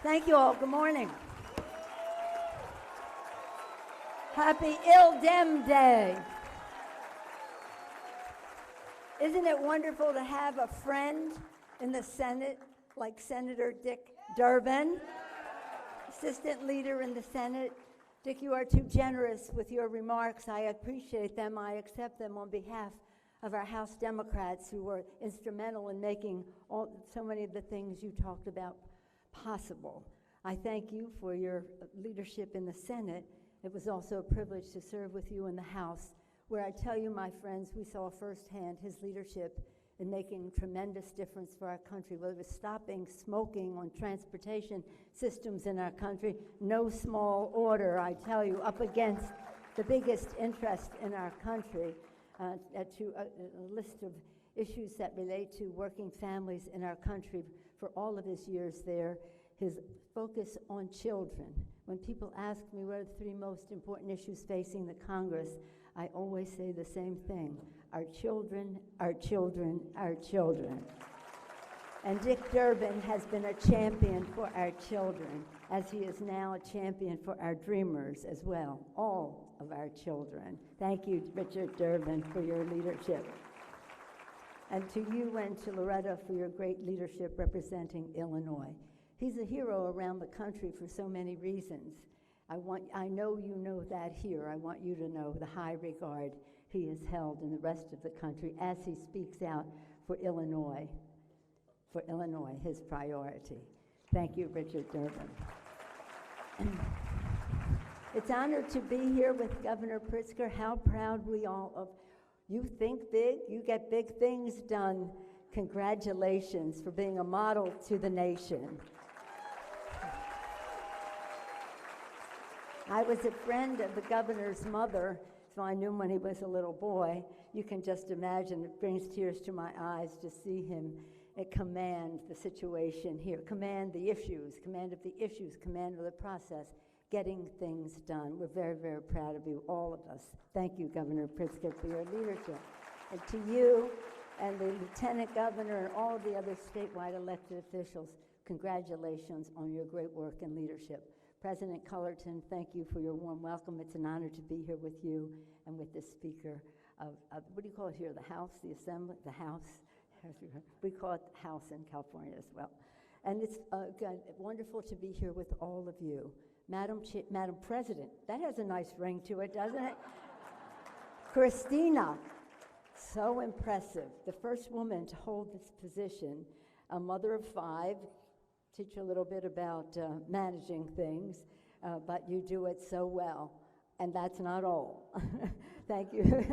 Thank you all. Good morning. Happy Il Dem Day. Isn't it wonderful to have a friend in the Senate like Senator Dick Durbin, assistant leader in the Senate? Dick, you are too generous with your remarks. I appreciate them. I accept them on behalf of our House Democrats who were instrumental in making so many of the things you talked about possible. I thank you for your leadership in the Senate. It was also a privilege to serve with you in the House, where I tell you, my friends, we saw firsthand his leadership in making tremendous difference for our country, whether it was stopping smoking on transportation systems in our country. No small order, I tell you, up against the biggest interest in our country, to a list of issues that relate to working families in our country for all of his years there. His focus on children. When people ask me what are the three most important issues facing the Congress, I always say the same thing: our children, our children, our children. And Dick Durbin has been a champion for our children, as he is now a champion for our dreamers as well, all of our children. Thank you, Richard Durbin, for your leadership. And to you and to Loretta for your great leadership representing Illinois. He's a hero around the country for so many reasons. I know you know that here. I want you to know the high regard he has held in the rest of the country as he speaks out for Illinois, his priority. Thank you, Richard Durbin. It's an honor to be here with Governor Pritzker. How proud we all of you. Think big, you get big things done. Congratulations for being a model to the nation. I was a friend of the governor's mother, so I knew him when he was a little boy. You can just imagine, it brings tears to my eyes to see him command the situation here, command the issues, command of the issues, command of the process, getting things done. We're very, very proud of you, all of us. Thank you, Governor Pritzker, for your leadership. And to you and the Lieutenant Governor and all of the other statewide elected officials, congratulations on your great work and leadership. President Cullerton, thank you for your warm welcome. It's an honor to be here with you and with the Speaker of what do you call it here, the House, the Assembly, the House? We call it the House in California as well. And it's wonderful to be here with all of you. Madam President, that has a nice ring to it, doesn't it? Christina, so impressive. The first woman to hold this position, a mother of 5, teach you a little bit about managing things, but you do it so well. And that's not all. Thank you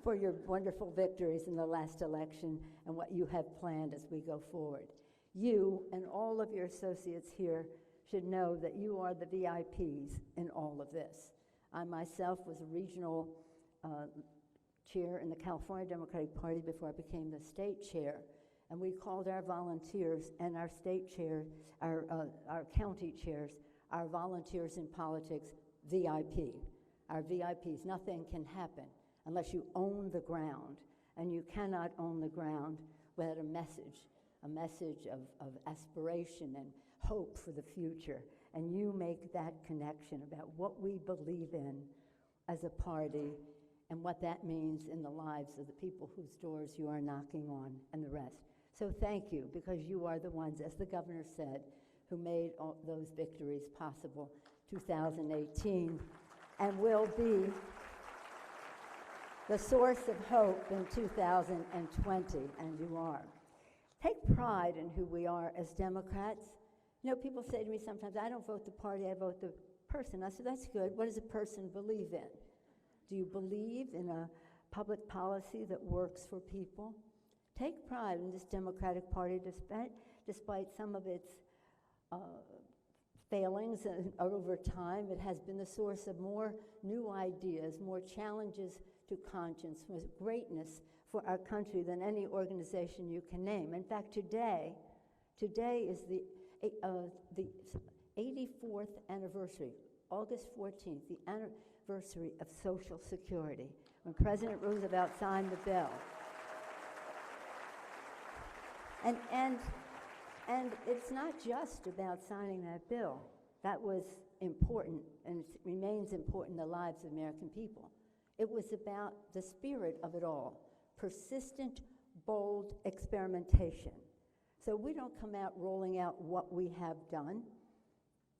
for your wonderful victories in the last election and what you have planned as we go forward. You and all of your associates here should know that you are the VIPs in all of this. I myself was a regional chair in the California Democratic Party before I became the state chair. And we called our volunteers and our state chairs, our county chairs, our volunteers in politics, VIP. Our VIPs. Nothing can happen unless you own the ground. And you cannot own the ground without a message of aspiration and hope for the future. And you make that connection about what we believe in as a party and what that means in the lives of the people whose doors you are knocking on and the rest. So thank you, because you are the ones, as the governor said, who made all those victories possible 2018 and will be the source of hope in 2020, and you are. Take pride in who we are as Democrats. You know, people say to me sometimes, I don't vote the party, I vote the person. I said, that's good. What does a person believe in? Do you believe in a public policy that works for people? Take pride in this Democratic Party, despite some of its failings over time. It has been the source of more new ideas, more challenges to conscience, more greatness for our country than any organization you can name. In fact, today is the 84th anniversary, August 14th, the anniversary of Social Security, when President Roosevelt signed the bill. And it's not just about signing that bill. That was important, and it remains important in the lives of American people. It was about the spirit of it all, persistent, bold experimentation. So we don't come out rolling out what we have done.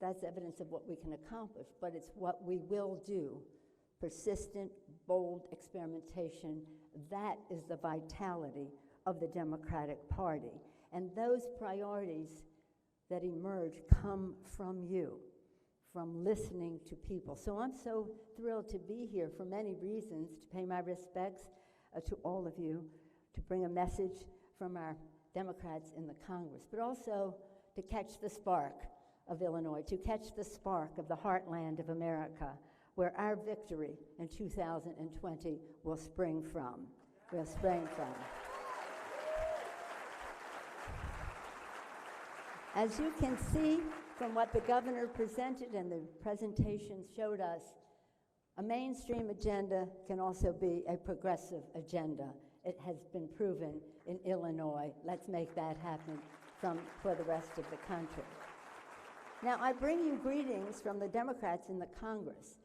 That's evidence of what we can accomplish, but it's what we will do. Persistent, bold experimentation, that is the vitality of the Democratic Party. And those priorities that emerge come from you, from listening to people. So I'm so thrilled to be here for many reasons, to pay my respects to all of you, to bring a message from our Democrats in the Congress, but also to catch the spark of Illinois, to catch the spark of the heartland of America, where our victory in 2020 will spring from. As you can see from what the governor presented and the presentations showed us, a mainstream agenda can also be a progressive agenda. It has been proven in Illinois. Let's make that happen for the rest of the country. Now, I bring you greetings from the Democrats in the Congress.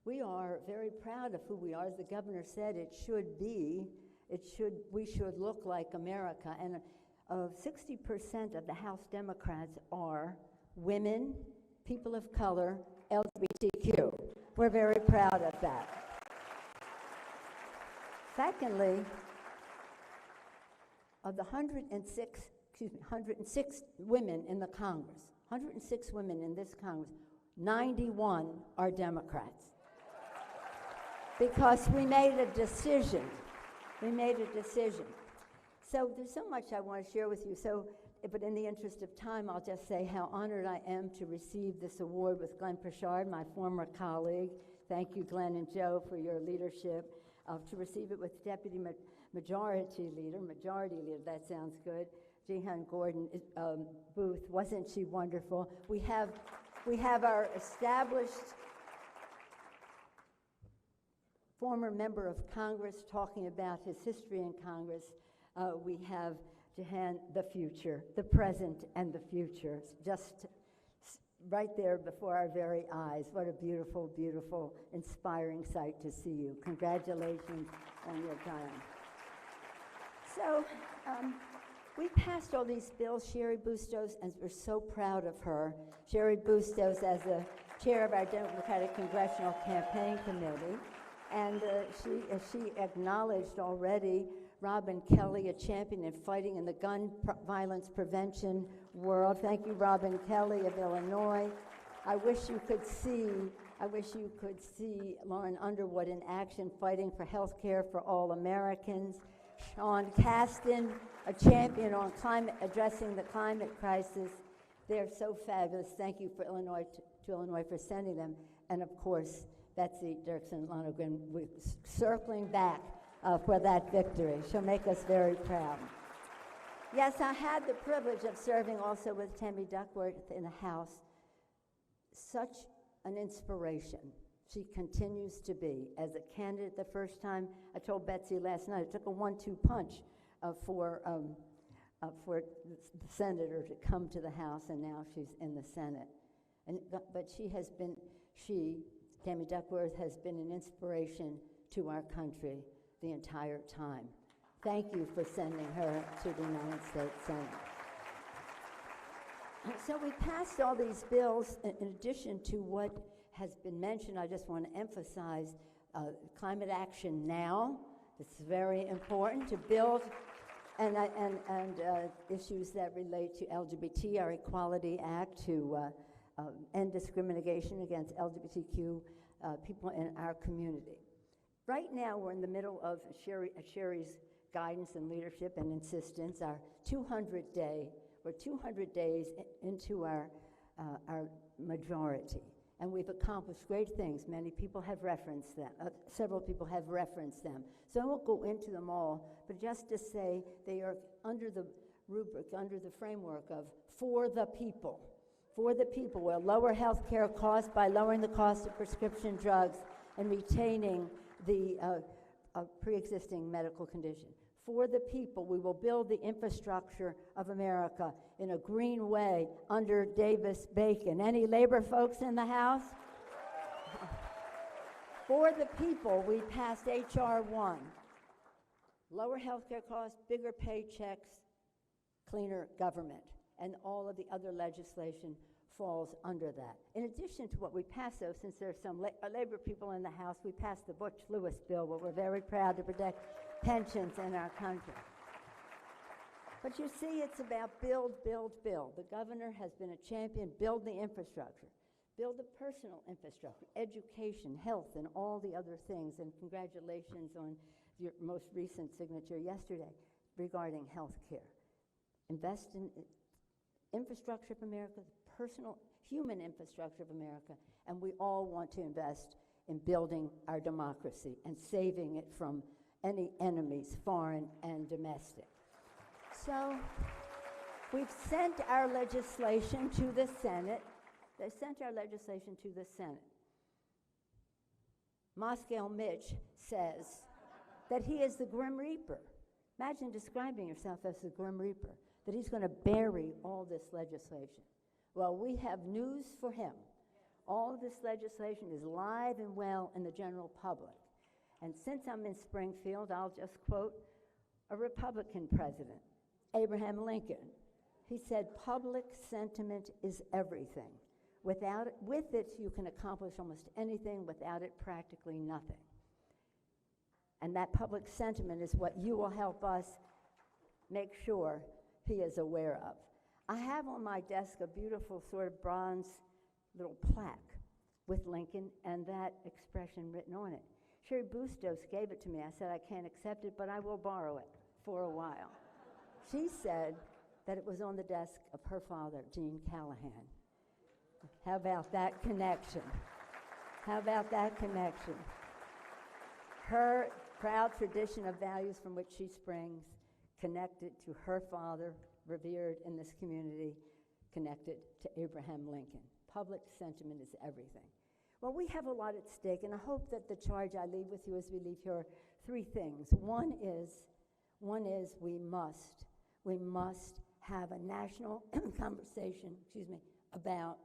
We are very proud of who we are. As the governor said, we should look like America. And 60% of the House Democrats are women, people of color, LGBTQ. We're very proud of that. Secondly, of the 106 women in the Congress, 106 women in this Congress, 91 are Democrats. Because we made a decision. So there's so much I want to share with you. But in the interest of time, I'll just say how honored I am to receive this award with Glenn Pritchard, my former colleague. Thank you, Glenn and Joe, for your leadership. To receive it with Deputy Majority Leader, that sounds good, Jehan Gordon Booth. Wasn't she wonderful? We have our established former member of Congress talking about his history in Congress. We have Jehan, the future, the present and the future, just right there before our very eyes. What a beautiful, beautiful, inspiring sight to see you. Congratulations on your time. So we passed all these bills. Sherry Bustos, and we're so proud of her. Sherry Bustos as the chair of our Democratic Congressional Campaign Committee. And she acknowledged already Robin Kelly, a champion in fighting in the gun violence prevention world. Thank you, Robin Kelly of Illinois. I wish you could see Lauren Underwood in action fighting for health care for all Americans. Sean Caston, a champion on addressing the climate crisis. They're so fabulous. Thank you for Illinois for sending them. And of course, Betsy Dirksen Lonergan, circling back for that victory. She'll make us very proud. Yes, I had the privilege of serving also with Tammy Duckworth in the House. Such an inspiration. She continues to be. As a candidate the first time, I told Betsy last night, it took a 1-2 punch for the senator to come to the House, and now she's in the Senate. But Tammy Duckworth has been an inspiration to our country the entire time. Thank you for sending her to the United States Senate. So we passed all these bills in addition to what has been mentioned. I just want to emphasize climate action now. It's very important to build and issues that relate to LGBT, our Equality Act, to end discrimination against LGBTQ people in our community. Right now, we're in the middle of Sherry's guidance and leadership and insistence, our 200 days into our majority. And we've accomplished great things. Many people have referenced them. Several people have referenced them. So I won't go into them all, but just to say they are under the rubric, under the framework of for the people. For the people, we'll lower health care costs by lowering the cost of prescription drugs and retaining the pre-existing medical condition. For the people, we will build the infrastructure of America in a green way under Davis-Bacon. Any labor folks in the House? For the people, we passed H.R. 1. Lower healthcare costs, bigger paychecks, cleaner government, and all of the other legislation falls under that. In addition to what we passed, though, since there are some labor people in the House, we passed the Butch-Lewis bill, where we're very proud to protect pensions in our country. But you see, it's about build, build, build. The governor has been a champion. Build the infrastructure. Build the personal infrastructure, education, health, and all the other things. And congratulations on your most recent signature yesterday regarding health care. Invest in infrastructure of America, personal, human infrastructure of America, and we all want to invest in building our democracy and saving it from any enemies, foreign and domestic. So we've sent our legislation to the Senate. They sent our legislation to the Senate. Moscow Mitch says that he is the Grim Reaper. Imagine describing yourself as the Grim Reaper, that he's going to bury all this legislation. Well, we have news for him. All of this legislation is live and well in the general public. And since I'm in Springfield, I'll just quote a Republican president, Abraham Lincoln. He said, "Public sentiment is everything. With it, you can accomplish almost anything. Without it, practically nothing." And that public sentiment is what you will help us make sure he is aware of. I have on my desk a beautiful sort of bronze little plaque with Lincoln and that expression written on it. Sherry Bustos gave it to me. I said, I can't accept it, but I will borrow it for a while. She said that it was on the desk of her father, Gene Callahan. How about that connection? How about that connection? Her proud tradition of values from which she springs, connected to her father, revered in this community, connected to Abraham Lincoln. Public sentiment is everything. Well, we have a lot at stake, and I hope that the charge I leave with you as we leave here are three things. One is we must have a national conversation, about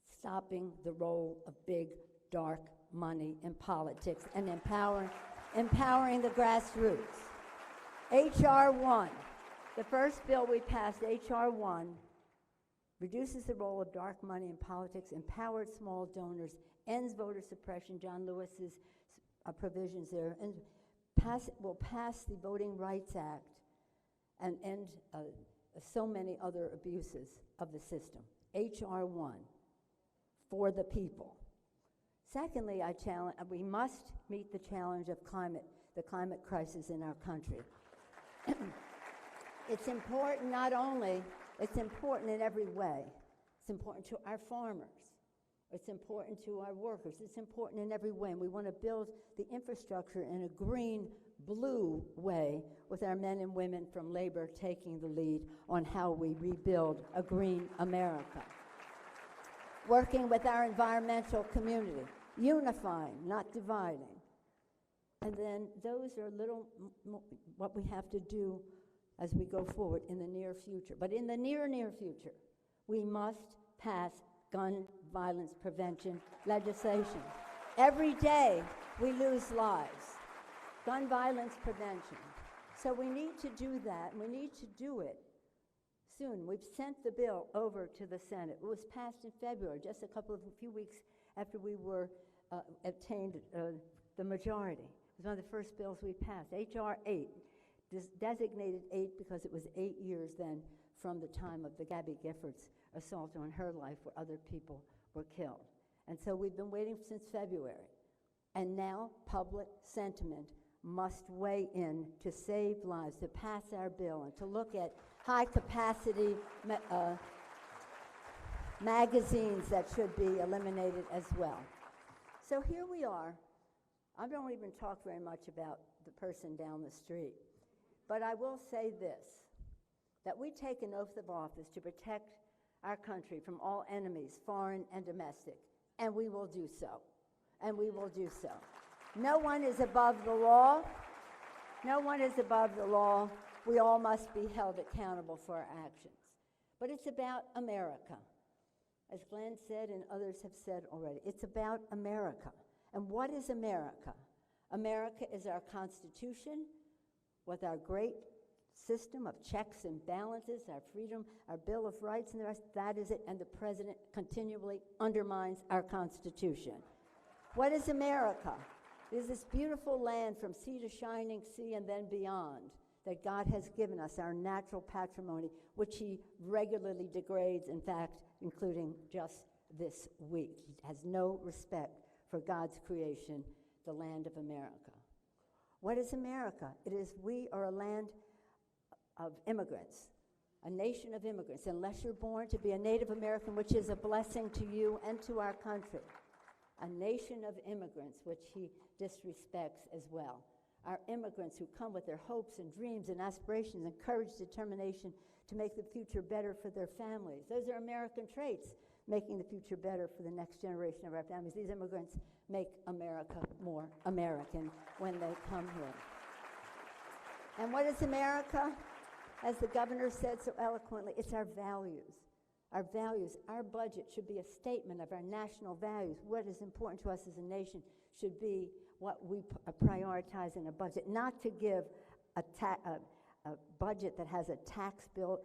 stopping the role of big, dark money in politics and empowering the grassroots. H.R. 1, the first bill we passed, H.R. 1, reduces the role of dark money in politics, empowers small donors, ends voter suppression, John Lewis's provisions there, and will pass the Voting Rights Act and end so many other abuses of the system. H.R. 1, for the people. Secondly, we must meet the challenge of the climate crisis in our country. It's important it's important in every way. It's important to our farmers. It's important to our workers. It's important in every way. And we want to build the infrastructure in a green-blue way with our men and women from labor taking the lead on how we rebuild a green America. Working with our environmental community, unifying, not dividing. And then those are what we have to do as we go forward in the near future. But in the near future, we must pass gun violence prevention legislation. Every day, we lose lives. Gun violence prevention. So we need to do that, and we need to do it soon. We've sent the bill over to the Senate. It was passed in February, just a few weeks after we obtained the majority. It was one of the first bills we passed, H.R. 8, designated 8 because it was 8 years then from the time of the Gabby Giffords assault on her life where other people were killed. And so we've been waiting since February. And now public sentiment must weigh in to save lives, to pass our bill, and to look at high-capacity magazines that should be eliminated as well. So here we are. I don't even talk very much about the person down the street. But I will say this, that we take an oath of office to protect our country from all enemies, foreign and domestic, and we will do so. And we will do so. No one is above the law. No one is above the law. We all must be held accountable for our actions. But it's about America. As Glenn said and others have said already, it's about America. And what is America? America is our Constitution with our great system of checks and balances, our freedom, our Bill of Rights, and the rest. That is it. And the president continually undermines our Constitution. What is America? It is this beautiful land from sea to shining sea and then beyond that God has given us, our natural patrimony, which he regularly degrades, in fact, including just this week. He has no respect for God's creation, the land of America. What is America? It is we are a land of immigrants, a nation of immigrants, unless you're born to be a Native American, which is a blessing to you and to our country. A nation of immigrants, which he disrespects as well. Our immigrants who come with their hopes and dreams and aspirations and courage, determination to make the future better for their families. Those are American traits, making the future better for the next generation of our families. These immigrants make America more American when they come here. And what is America? As the governor said so eloquently, it's our values. Our values, our budget should be a statement of our national values. What is important to us as a nation should be what we prioritize in a budget, not to give a budget that has a tax bill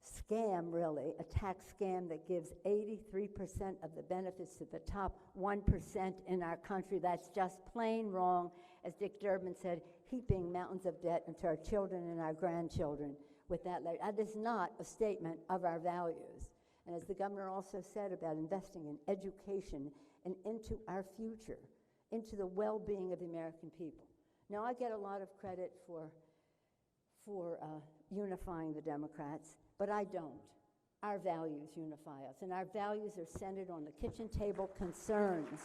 scam, really, a tax scam that gives 83% of the benefits to the top 1% in our country. That's just plain wrong. As Dick Durbin said, heaping mountains of debt into our children and our grandchildren with that letter. That is not a statement of our values. And as the governor also said about investing in education and into our future, into the well-being of the American people. Now, I get a lot of credit for unifying the Democrats, but I don't. Our values unify us, and our values are centered on the kitchen table concerns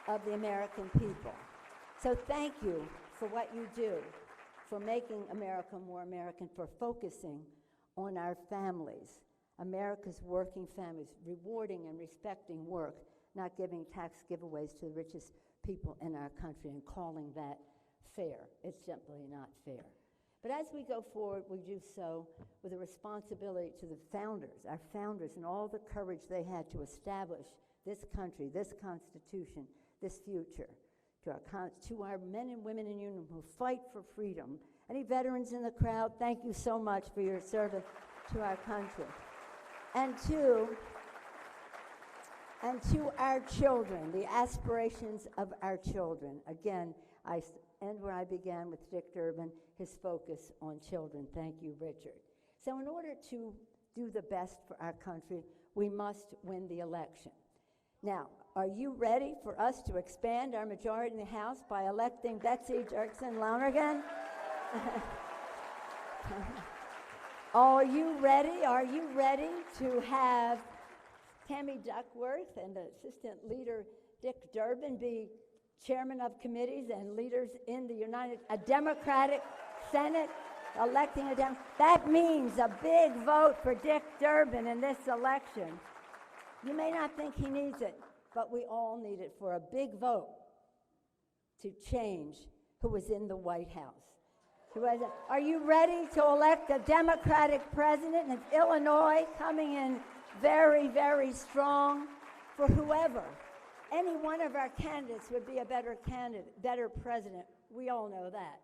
of the American people. So thank you for what you do, for making America more American, for focusing on our families, America's working families, rewarding and respecting work, not giving tax giveaways to the richest people in our country and calling that fair. It's simply not fair. But as we go forward, we do so with a responsibility to the founders, our founders, and all the courage they had to establish this country, this Constitution, this future. To our men and women in union who fight for freedom. Any veterans in the crowd, thank you so much for your service to our country. And to our children, the aspirations of our children. Again, I end where I began with Dick Durbin, his focus on children. Thank you, Richard. So in order to do the best for our country, we must win the election. Now, are you ready for us to expand our majority in the House by electing Betsy Dirksen Lonergan? Are you ready? Are you ready to have Tammy Duckworth and Assistant Leader Dick Durbin be chairman of committees and leaders in a Democratic Senate, electing a Democrat? That means a big vote for Dick Durbin in this election. You may not think he needs it, but we all need it for a big vote to change who is in the White House. Are you ready to elect a Democratic president? And Illinois coming in very, very strong for whoever. Any one of our candidates would be a better candidate, better president. We all know that.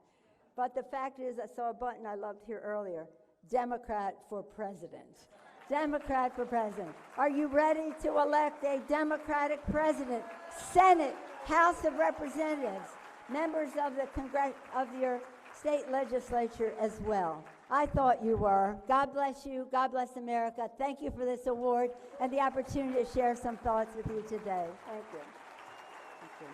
But the fact is, I saw a button I loved here earlier, Democrat for president. Democrat for president. Are you ready to elect a Democratic president, Senate, House of Representatives, members of your state legislature as well? I thought you were. God bless you. God bless America. Thank you for this award and the opportunity to share some thoughts with you today. Thank you. Thank you.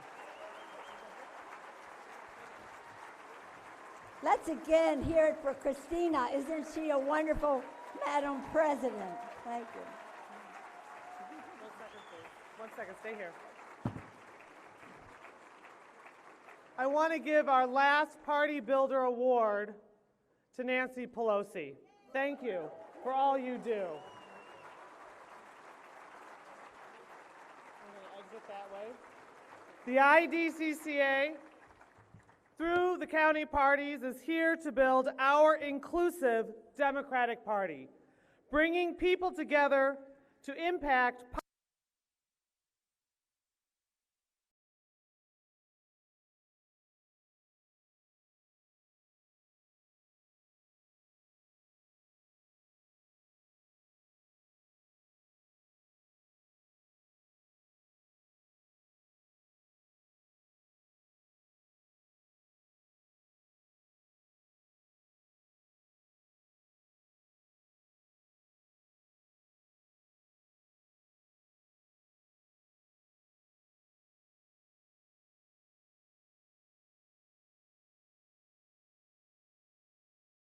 Let's again hear it for Christina. Isn't she a wonderful Madam President? Thank you. 1 second, please. 1 second, stay here. I want to give our last Party Builder Award to Nancy Pelosi. Thank you for all you do. I'm going to exit that way. The IDCCA through the county parties is here to build our inclusive Democratic Party, bringing people together to impact